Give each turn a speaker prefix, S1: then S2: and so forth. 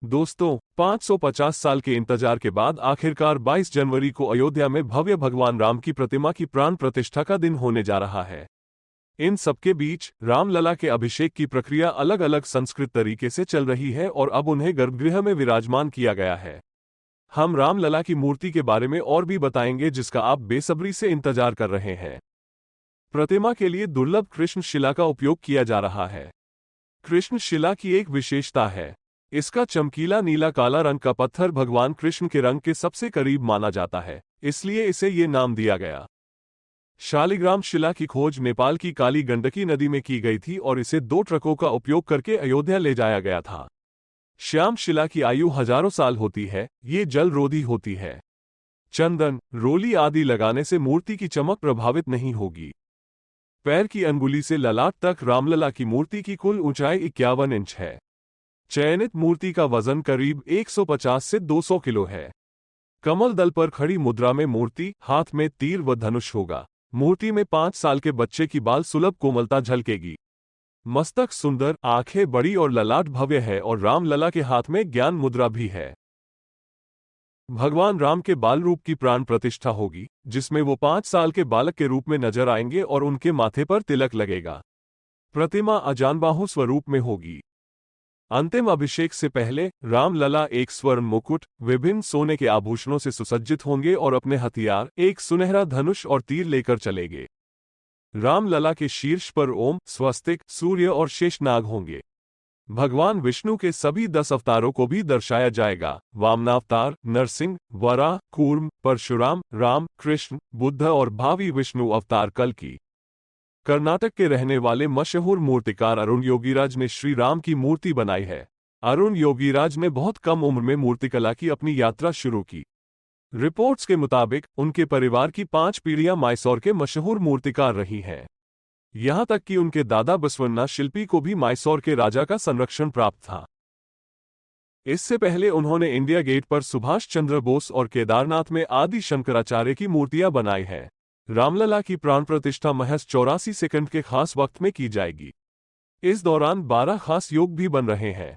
S1: दोस्तों, 550 साल के इंतजार के बाद आखिरकार 22 जनवरी को अयोध्या में भव्य भगवान राम की प्रतिमा की प्राण प्रतिष्ठा का दिन होने जा रहा है। इन सबके बीच रामलला के अभिषेक की प्रक्रिया अलग अलग संस्कृत तरीके से चल रही है और अब उन्हें गर्भगृह में विराजमान किया गया है। हम रामलला की मूर्ति के बारे में और भी बताएंगे जिसका आप बेसब्री से इंतजार कर रहे हैं। प्रतिमा के लिए दुर्लभ कृष्ण शिला का उपयोग किया जा रहा है। कृष्ण शिला की एक विशेषता है, इसका चमकीला नीला काला रंग का पत्थर भगवान कृष्ण के रंग के सबसे करीब माना जाता है, इसलिए इसे ये नाम दिया गया। शालिग्राम शिला की खोज नेपाल की काली गंडकी नदी में की गई थी और इसे 2 ट्रकों का उपयोग करके अयोध्या ले जाया गया था। श्याम शिला की आयु हजारों साल होती है, ये जलरोधी होती है। चंदन, रोली आदि लगाने से मूर्ति की चमक प्रभावित नहीं होगी। पैर की अंगुली से ललाट तक रामलला की मूर्ति की कुल ऊंचाई 51 इंच है। चयनित मूर्ति का वजन करीब 150 से 200 किलो है। कमल दल पर खड़ी मुद्रा में मूर्ति, हाथ में तीर व धनुष होगा। मूर्ति में 5 साल के बच्चे की बाल सुलभ कोमलता झलकेगी। मस्तक सुंदर, आंखें बड़ी और ललाट भव्य है और रामलला के हाथ में ज्ञान मुद्रा भी है। भगवान राम के बाल रूप की प्राण प्रतिष्ठा होगी, जिसमें वो 5 साल के बालक के रूप में नजर आएंगे और उनके माथे पर तिलक लगेगा। प्रतिमा अजानबाहु स्वरूप में होगी। अंतिम अभिषेक से पहले रामलला एक स्वर्ण मुकुट, विभिन्न सोने के आभूषणों से सुसज्जित होंगे और अपने हथियार, एक सुनहरा धनुष और तीर लेकर चलेंगे। रामलला के शीर्ष पर ओम, स्वस्तिक, सूर्य और शेषनाग होंगे। भगवान विष्णु के सभी 10 अवतारों को भी दर्शाया जाएगा: वामनावतार, नरसिंह, वराह, कूर्म, परशुराम, राम, कृष्ण, बुद्ध और भावी विष्णु अवतार कल्कि। कर्नाटक के रहने वाले मशहूर मूर्तिकार अरुण योगीराज ने श्री राम की मूर्ति बनाई है। अरुण योगीराज ने बहुत कम उम्र में मूर्तिकला की अपनी यात्रा शुरू की। रिपोर्ट्स के मुताबिक उनके परिवार की 5 पीढ़ियां मैसूर के मशहूर मूर्तिकार रही हैं। यहां तक कि उनके दादा बसवन्ना शिल्पी को भी मैसूर के राजा का संरक्षण प्राप्त था। इससे पहले उन्होंने इंडिया गेट पर सुभाष चंद्र बोस और केदारनाथ में आदि शंकराचार्य की मूर्तियां बनाई हैं। रामलला की प्राण प्रतिष्ठा महज 84 सेकंड के खास वक्त में की जाएगी। इस दौरान 12 खास योग भी बन रहे हैं।